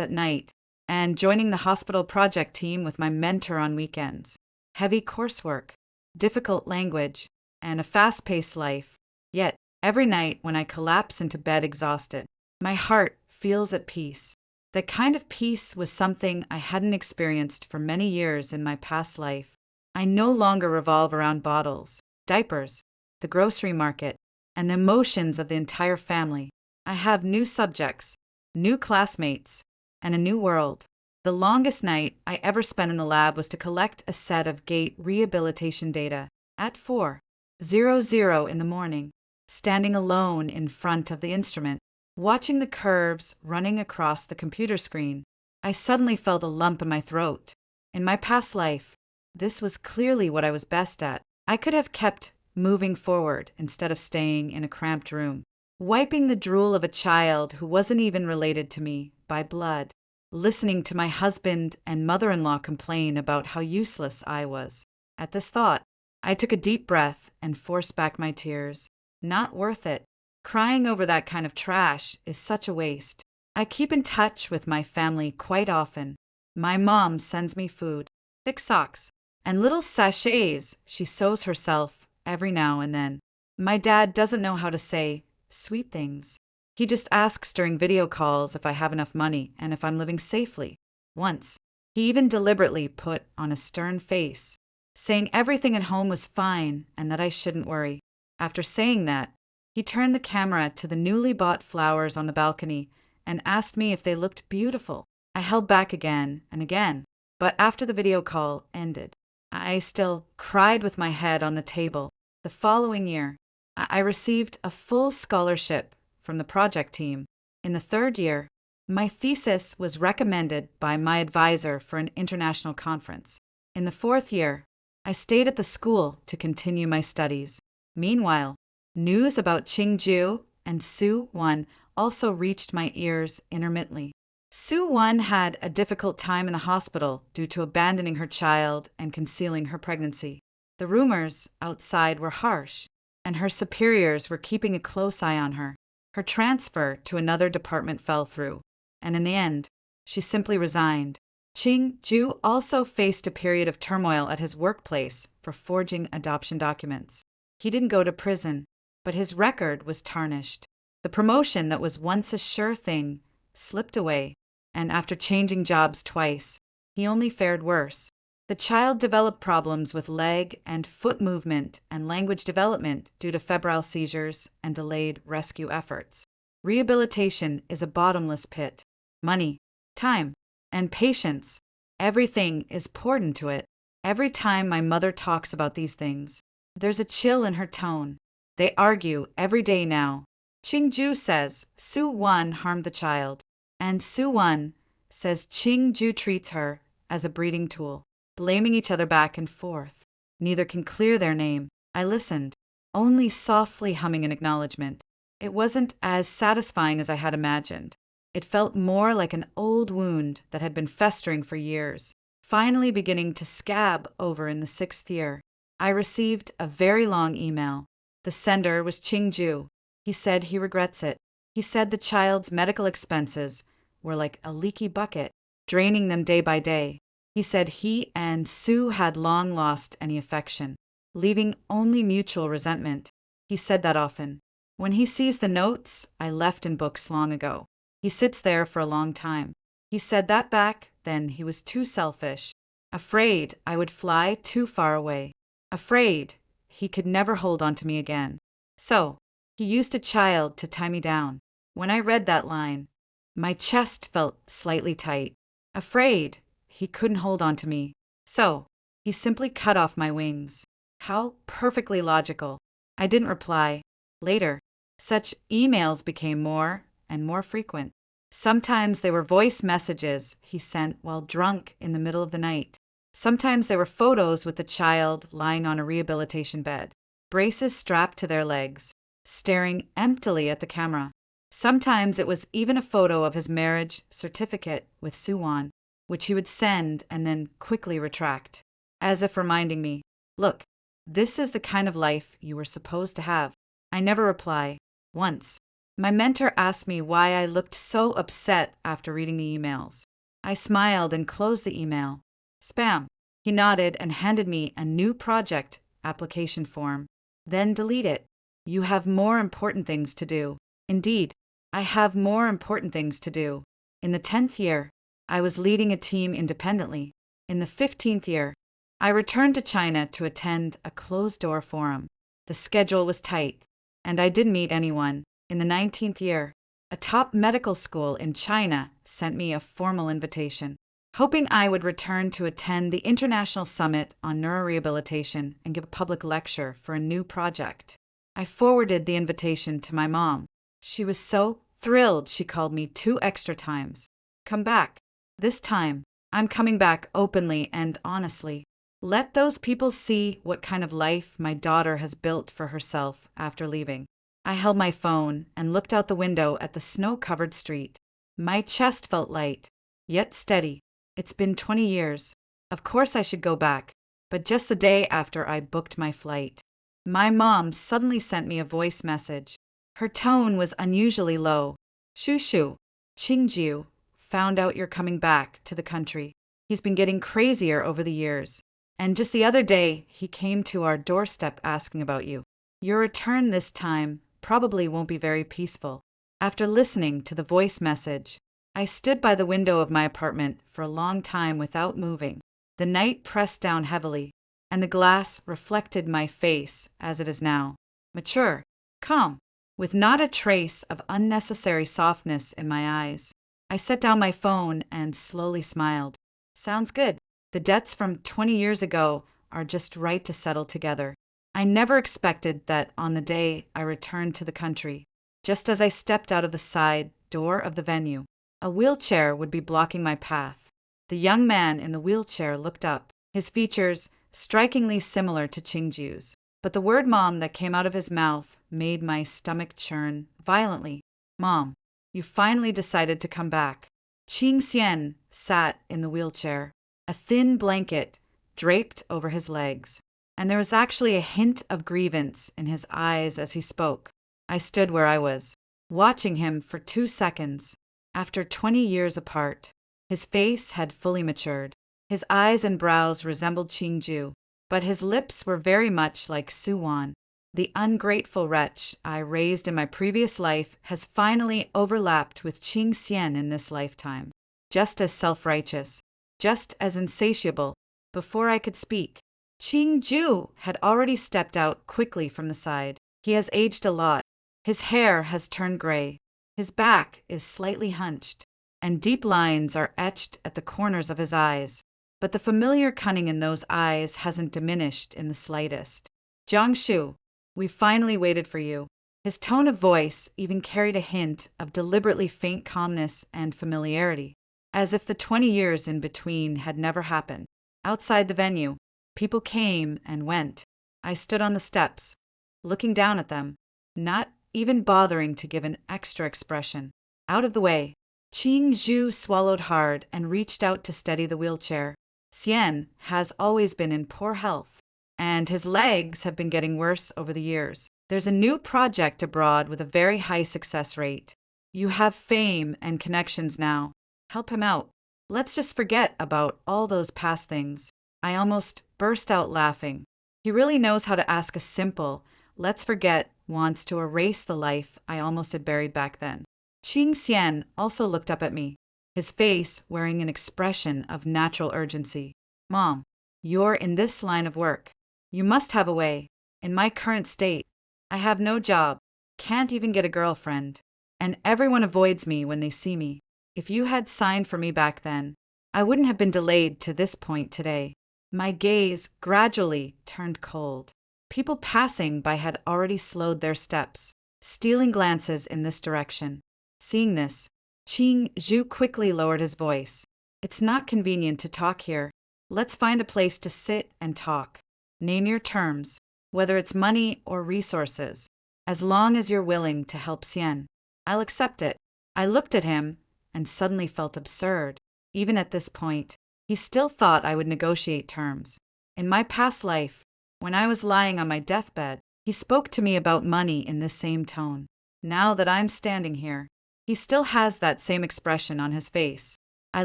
at night, and joining the hospital project team with my mentor on weekends. Heavy coursework, difficult language, and a fast-paced life. Yet, every night when I collapse into bed exhausted, my heart feels at peace. That kind of peace was something I hadn't experienced for many years in my past life. I no longer revolve around bottles, diapers, the grocery market, and the emotions of the entire family. I have new subjects, new classmates, and a new world. The longest night I ever spent in the lab was to collect a set of gait rehabilitation data at 4:00 in the morning, standing alone in front of the instrument, watching the curves running across the computer screen. I suddenly felt a lump in my throat. In my past life, this was clearly what I was best at. I could have kept moving forward instead of staying in a cramped room, wiping the drool of a child who wasn't even related to me by blood, listening to my husband and mother-in-law complain about how useless I was. At this thought, I took a deep breath and forced back my tears. Not worth it. Crying over that kind of trash is such a waste. I keep in touch with my family quite often. My mom sends me food, thick socks, and little sachets she sews herself every now and then. My dad doesn't know how to say sweet things. He just asks during video calls if I have enough money and if I'm living safely. Once, he even deliberately put on a stern face, saying everything at home was fine and that I shouldn't worry. After saying that, he turned the camera to the newly bought flowers on the balcony and asked me if they looked beautiful. I held back again and again, but after the video call ended, I still cried with my head on the table. The following year, I received a full scholarship from the project team. In the third year, my thesis was recommended by my advisor for an international conference. In the fourth year, I stayed at the school to continue my studies. Meanwhile, news about Qingju and Sue Wan also reached my ears intermittently. Sue Wan had a difficult time in the hospital due to abandoning her child and concealing her pregnancy. The rumors outside were harsh, and her superiors were keeping a close eye on her. Her transfer to another department fell through, and in the end, she simply resigned. Qingju also faced a period of turmoil at his workplace for forging adoption documents. He didn't go to prison, but his record was tarnished. The promotion that was once a sure thing slipped away, and after changing jobs twice, he only fared worse. The child developed problems with leg and foot movement and language development due to febrile seizures and delayed rescue efforts. Rehabilitation is a bottomless pit. Money, time, and patience, everything is poured into it. Every time my mother talks about these things, there's a chill in her tone. They argue every day now. Qingju says Sue Wan harmed the child, and Sue Wan says Qingju treats her as a breeding tool, blaming each other back and forth. Neither can clear their name. I listened, only softly humming an acknowledgement. It wasn't as satisfying as I had imagined. It felt more like an old wound that had been festering for years, finally beginning to scab over in the 6th year. I received a very long email. The sender was Qingju. He said he regrets it. He said the child's medical expenses were like a leaky bucket, draining them day by day. He said he and Sue had long lost any affection, leaving only mutual resentment. He said that often. When he sees the notes I left in books long ago, he sits there for a long time. He said that back then he was too selfish, afraid I would fly too far away, afraid he could never hold on to me again. So, he used a child to tie me down. When I read that line, my chest felt slightly tight. Afraid he couldn't hold on to me. So, he simply cut off my wings. How perfectly logical. I didn't reply. Later, such emails became more and more frequent. Sometimes they were voice messages he sent while drunk in the middle of the night. Sometimes they were photos with the child lying on a rehabilitation bed, braces strapped to their legs, staring emptily at the camera. Sometimes it was even a photo of his marriage certificate with Suwon, which he would send and then quickly retract, as if reminding me, look, this is the kind of life you were supposed to have. I never reply. Once, my mentor asked me why I looked so upset after reading the emails. I smiled and closed the email. Spam. He nodded and handed me a new project application form. Then delete it. You have more important things to do. Indeed, I have more important things to do. In the 10th year, I was leading a team independently. In the 15th year, I returned to China to attend a closed-door forum. The schedule was tight, and I didn't meet anyone. In the 19th year, a top medical school in China sent me a formal invitation, hoping I would return to attend the International Summit on Neurorehabilitation and give a public lecture for a new project. I forwarded the invitation to my mom. She was so thrilled she called me 2 extra times. Come back. This time, I'm coming back openly and honestly. Let those people see what kind of life my daughter has built for herself after leaving. I held my phone and looked out the window at the snow-covered street. My chest felt light, yet steady. It's been 20 years. Of course I should go back, but just the day after I booked my flight. My mom suddenly sent me a voice message. Her tone was unusually low. Shushu, Qingjiu found out you're coming back to the country. He's been getting crazier over the years. And just the other day, he came to our doorstep asking about you. Your return this time probably won't be very peaceful. After listening to the voice message, I stood by the window of my apartment for a long time without moving. The night pressed down heavily, and the glass reflected my face as it is now. Mature, calm, with not a trace of unnecessary softness in my eyes. I set down my phone and slowly smiled. Sounds good. The debts from 20 years ago are just right to settle together. I never expected that on the day I returned to the country, just as I stepped out of the side door of the venue, a wheelchair would be blocking my path. The young man in the wheelchair looked up, his features strikingly similar to Qingju's, but the word mom that came out of his mouth made my stomach churn violently. Mom, you finally decided to come back. Qing Xian sat in the wheelchair, a thin blanket draped over his legs, and there was actually a hint of grievance in his eyes as he spoke. I stood where I was, watching him for 2 seconds. After 20 years apart, his face had fully matured. His eyes and brows resembled Qingju, but his lips were very much like Suwon. The ungrateful wretch I raised in my previous life has finally overlapped with Qing Xian in this lifetime, just as self-righteous, just as insatiable. Before I could speak, Qingju had already stepped out quickly from the side. He has aged a lot. His hair has turned gray. His back is slightly hunched, and deep lines are etched at the corners of his eyes. But the familiar cunning in those eyes hasn't diminished in the slightest. Jiangshu, we finally waited for you. His tone of voice even carried a hint of deliberately faint calmness and familiarity, as if the 20 years in between had never happened. Outside the venue, people came and went. I stood on the steps, looking down at them, not even bothering to give an extra expression. Out of the way, Qingju swallowed hard and reached out to steady the wheelchair. Xian has always been in poor health, and his legs have been getting worse over the years. There's a new project abroad with a very high success rate. You have fame and connections now. Help him out. Let's just forget about all those past things. I almost burst out laughing. He really knows how to ask a simple, let's forget, wants to erase the life I almost had buried back then. Qing Xian also looked up at me, his face wearing an expression of natural urgency. Mom, you're in this line of work. You must have a way. In my current state, I have no job, can't even get a girlfriend, and everyone avoids me when they see me. If you had signed for me back then, I wouldn't have been delayed to this point today. My gaze gradually turned cold. People passing by had already slowed their steps, stealing glances in this direction. Seeing this, Qing Zhu quickly lowered his voice. It's not convenient to talk here. Let's find a place to sit and talk. Name your terms, whether it's money or resources. As long as you're willing to help Xian, I'll accept it. I looked at him and suddenly felt absurd. Even at this point, he still thought I would negotiate terms. In my past life, when I was lying on my deathbed, he spoke to me about money in this same tone. Now that I'm standing here, he still has that same expression on his face. I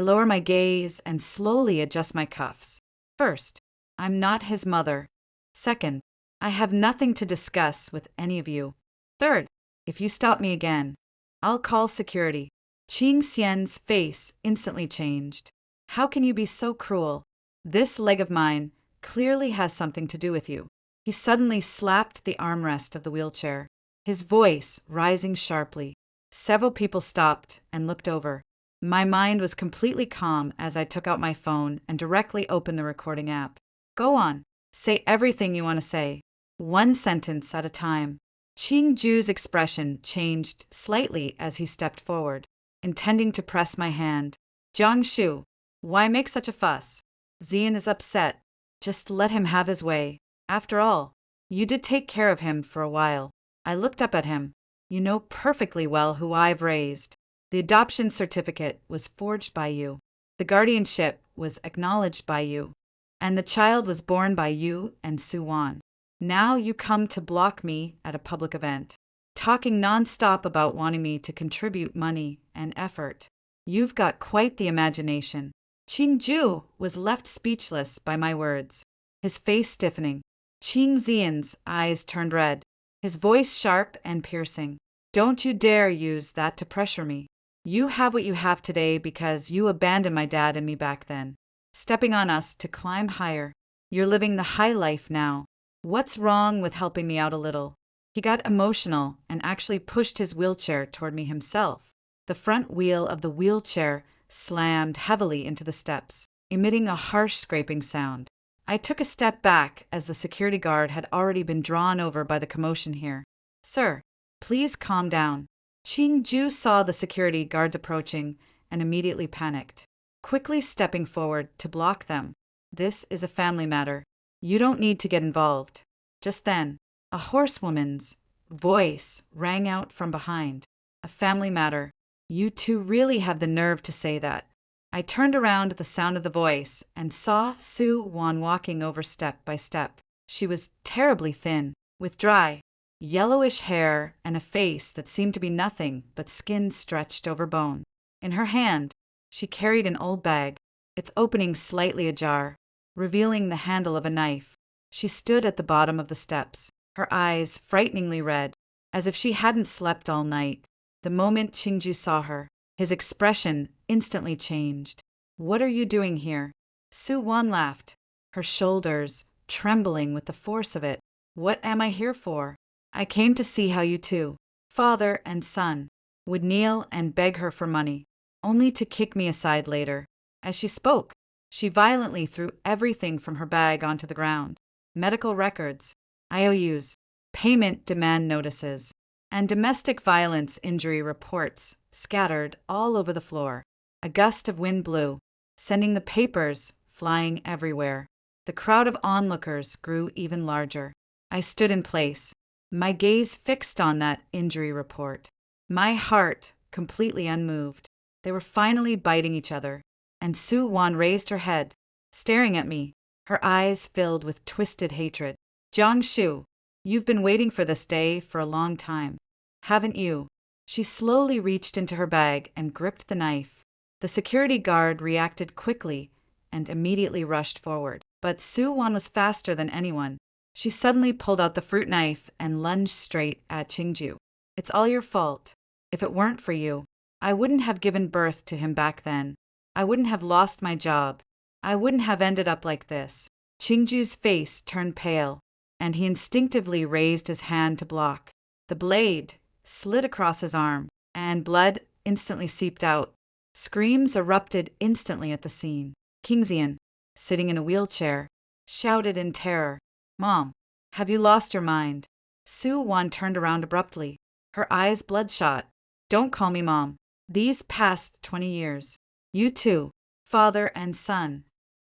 lower my gaze and slowly adjust my cuffs. First, I'm not his mother. Second, I have nothing to discuss with any of you. Third, if you stop me again, I'll call security. Qing Xian's face instantly changed. How can you be so cruel? This leg of mine clearly has something to do with you. He suddenly slapped the armrest of the wheelchair, his voice rising sharply. Several people stopped and looked over. My mind was completely calm as I took out my phone and directly opened the recording app. Go on, say everything you want to say, one sentence at a time. Qing Zhu's expression changed slightly as he stepped forward, intending to press my hand. Jiang Shu, why make such a fuss? Xian is upset. Just let him have his way. After all, you did take care of him for a while. I looked up at him. You know perfectly well who I've raised. The adoption certificate was forged by you. The guardianship was acknowledged by you. And the child was born by you and Su Wan. Now you come to block me at a public event, talking nonstop about wanting me to contribute money and effort. You've got quite the imagination. Qing Zhu was left speechless by my words, his face stiffening. Qing Xian's eyes turned red, his voice sharp and piercing. Don't you dare use that to pressure me. You have what you have today because you abandoned my dad and me back then, stepping on us to climb higher. You're living the high life now. What's wrong with helping me out a little? He got emotional and actually pushed his wheelchair toward me himself. The front wheel of the wheelchair slammed heavily into the steps, emitting a harsh scraping sound. I took a step back as the security guard had already been drawn over by the commotion here. Sir, please calm down. Qing Zhu saw the security guards approaching and immediately panicked, quickly stepping forward to block them. This is a family matter. You don't need to get involved. Just then, a horsewoman's voice rang out from behind. A family matter. You two really have the nerve to say that. I turned around at the sound of the voice and saw Su Wan walking over step by step. She was terribly thin, with dry, yellowish hair and a face that seemed to be nothing but skin stretched over bone. In her hand, she carried an old bag, its opening slightly ajar, revealing the handle of a knife. She stood at the bottom of the steps, her eyes frighteningly red, as if she hadn't slept all night. The moment Qingju saw her, his expression instantly changed. What are you doing here? Su Wan laughed, her shoulders trembling with the force of it. What am I here for? I came to see how you two, father and son, would kneel and beg her for money, only to kick me aside later. As she spoke, she violently threw everything from her bag onto the ground. Medical records, IOUs, payment demand notices, and domestic violence injury reports scattered all over the floor. A gust of wind blew, sending the papers flying everywhere. The crowd of onlookers grew even larger. I stood in place, my gaze fixed on that injury report, my heart completely unmoved. They were finally biting each other, and Su Wan raised her head, staring at me, her eyes filled with twisted hatred. Jiang Shu, you've been waiting for this day for a long time, haven't you? She slowly reached into her bag and gripped the knife. The security guard reacted quickly and immediately rushed forward. But Su Wan was faster than anyone. She suddenly pulled out the fruit knife and lunged straight at Qingju. It's all your fault. If it weren't for you, I wouldn't have given birth to him back then. I wouldn't have lost my job. I wouldn't have ended up like this. Qingju's face turned pale, and he instinctively raised his hand to block. The blade slid across his arm, and blood instantly seeped out. Screams erupted instantly at the scene. Kingsian, sitting in a wheelchair, shouted in terror, "Mom, have you lost your mind?" Su Wan turned around abruptly, her eyes bloodshot. "Don't call me Mom. These past 20 years, you two, father and son,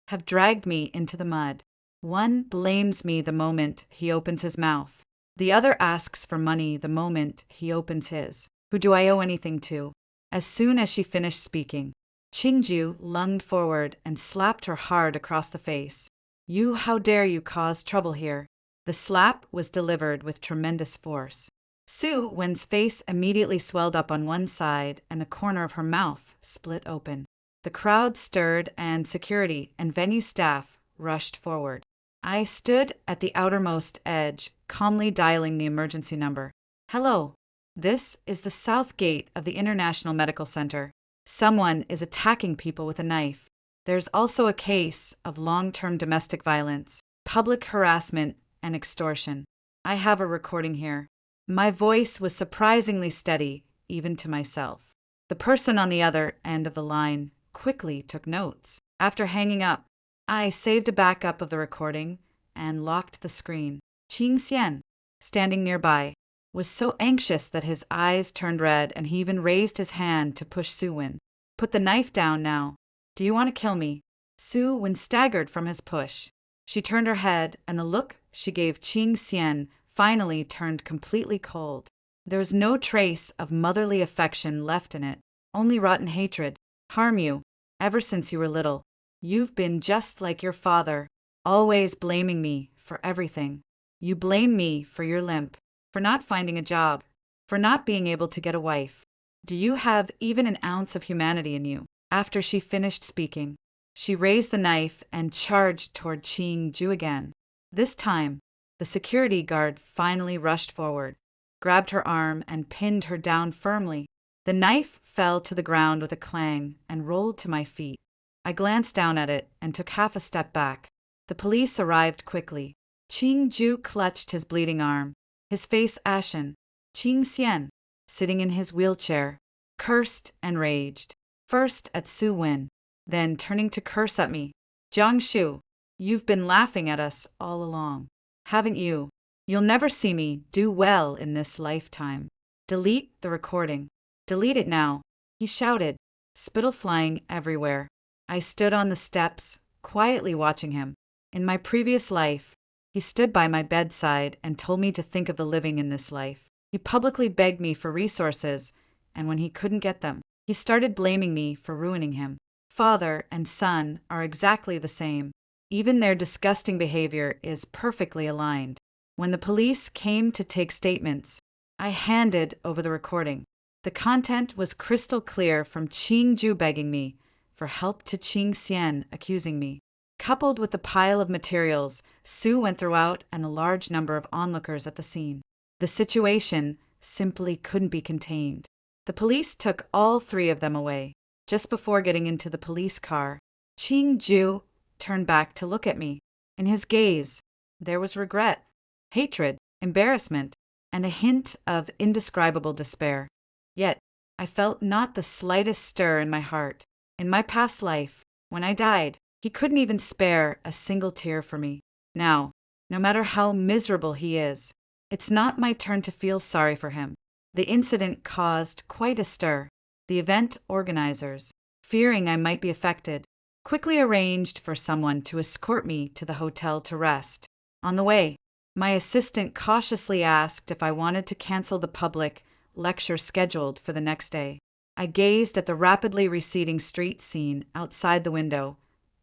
have dragged me into the mud. One blames me the moment he opens his mouth. The other asks for money the moment he opens his. Who do I owe anything to?" As soon as she finished speaking, Qingju lunged forward and slapped her hard across the face. How dare you cause trouble here?" The slap was delivered with tremendous force. Su Wen's face immediately swelled up on one side and the corner of her mouth split open. The crowd stirred and security and venue staff rushed forward. I stood at the outermost edge, calmly dialing the emergency number. "Hello. This is the south gate of the International Medical Center. Someone is attacking people with a knife. There's also a case of long-term domestic violence, public harassment, and extortion. I have a recording here." My voice was surprisingly steady, even to myself. The person on the other end of the line quickly took notes. After hanging up, I saved a backup of the recording and locked the screen. Qing Xian, standing nearby, was so anxious that his eyes turned red and he even raised his hand to push Su Wen. "Put the knife down now. Do you want to kill me?" Su Wen staggered from his push. She turned her head, and the look she gave Qing Xian finally turned completely cold. There was no trace of motherly affection left in it, only rotten hatred. "Harm you. Ever since you were little, you've been just like your father, always blaming me for everything. You blame me for your limp, for not finding a job, for not being able to get a wife. Do you have even an ounce of humanity in you?" After she finished speaking, she raised the knife and charged toward Qing Ju again. This time, the security guard finally rushed forward, grabbed her arm, and pinned her down firmly. The knife fell to the ground with a clang and rolled to my feet. I glanced down at it and took half a step back. The police arrived quickly. Qing Ju clutched his bleeding arm, his face ashen. Qing Xian, sitting in his wheelchair, cursed and raged, first at Su Wen, then turning to curse at me. "Jiang Shu, you've been laughing at us all along, haven't you? You'll never see me do well in this lifetime. Delete the recording. Delete it now," he shouted, spittle flying everywhere. I stood on the steps, quietly watching him. In my previous life, he stood by my bedside and told me to think of the living in this life. He publicly begged me for resources, and when he couldn't get them, he started blaming me for ruining him. Father and son are exactly the same. Even their disgusting behavior is perfectly aligned. When the police came to take statements, I handed over the recording. The content was crystal clear, from Qing Ju begging me for help to Qing Xian accusing me. Coupled with the pile of materials Su went throughout and a large number of onlookers at the scene, the situation simply couldn't be contained. The police took all three of them away. Just before getting into the police car, Qing Ju turned back to look at me. In his gaze, there was regret, hatred, embarrassment, and a hint of indescribable despair. Yet, I felt not the slightest stir in my heart. In my past life, when I died, he couldn't even spare a single tear for me. Now, no matter how miserable he is, it's not my turn to feel sorry for him. The incident caused quite a stir. The event organizers, fearing I might be affected, quickly arranged for someone to escort me to the hotel to rest. On the way, my assistant cautiously asked if I wanted to cancel the public lecture scheduled for the next day. I gazed at the rapidly receding street scene outside the window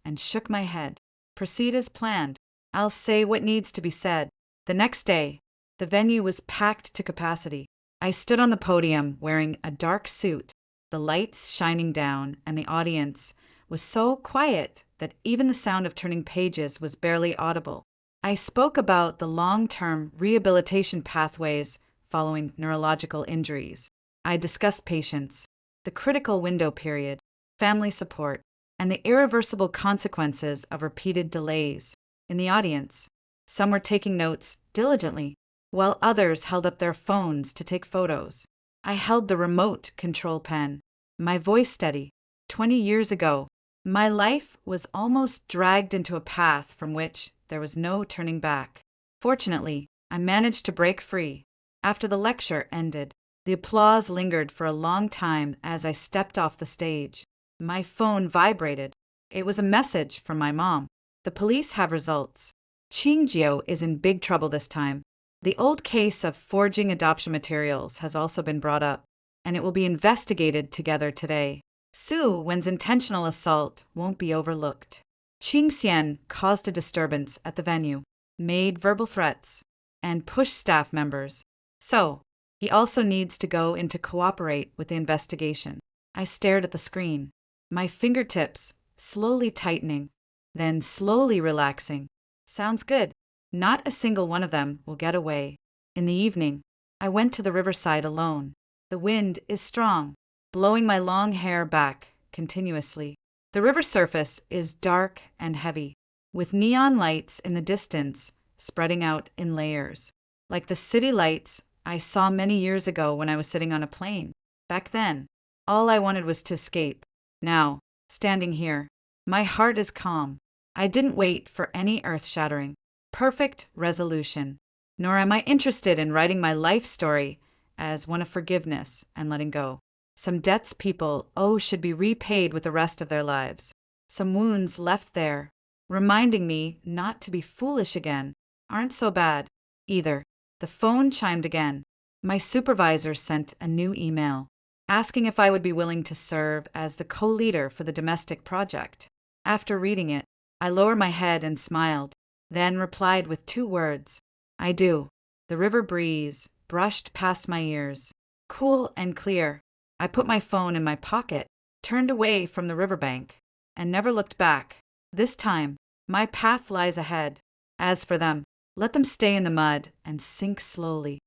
and shook my head. Proceed as planned. I'll say what needs to be said. The next day, the venue was packed to capacity. I stood on the podium wearing a dark suit, the lights shining down, and the audience was so quiet that even the sound of turning pages was barely audible. I spoke about the long-term rehabilitation pathways following neurological injuries. I discussed patience, the critical window period, family support, and the irreversible consequences of repeated delays. In the audience, Some were taking notes diligently, while others held up their phones to take photos. I held the remote control pen, my voice steady. 20 years ago, my life was almost dragged into a path from which there was no turning back. Fortunately, I managed to break free. After the lecture ended, the applause lingered for a long time as I stepped off the stage. My phone vibrated. It was a message from my mom. The police have results. Qingjiu is in big trouble this time. The old case of forging adoption materials has also been brought up, and it will be investigated together today. Su Wen's intentional assault won't be overlooked. Qingxian caused a disturbance at the venue, made verbal threats, and pushed staff members. So, he also needs to go in to cooperate with the investigation. I stared at the screen, my fingertips slowly tightening, then slowly relaxing. Sounds good. Not a single one of them will get away. In the evening, I went to the riverside alone. The wind is strong, blowing my long hair back continuously. The river surface is dark and heavy, with neon lights in the distance spreading out in layers, like the city lights I saw many years ago when I was sitting on a plane. Back then, all I wanted was to escape. Now, standing here, my heart is calm. I didn't wait for any earth-shattering, perfect resolution, nor am I interested in writing my life story as one of forgiveness and letting go. Some debts people owe should be repaid with the rest of their lives. Some wounds left there, reminding me not to be foolish again, aren't so bad either. The phone chimed again. My supervisor sent a new email, asking if I would be willing to serve as the co-leader for the domestic project. After reading it, I lowered my head and smiled, then replied with 2 words. I do. The river breeze brushed past my ears, cool and clear. I put my phone in my pocket, turned away from the riverbank, and never looked back. This time, my path lies ahead. As for them, let them stay in the mud and sink slowly.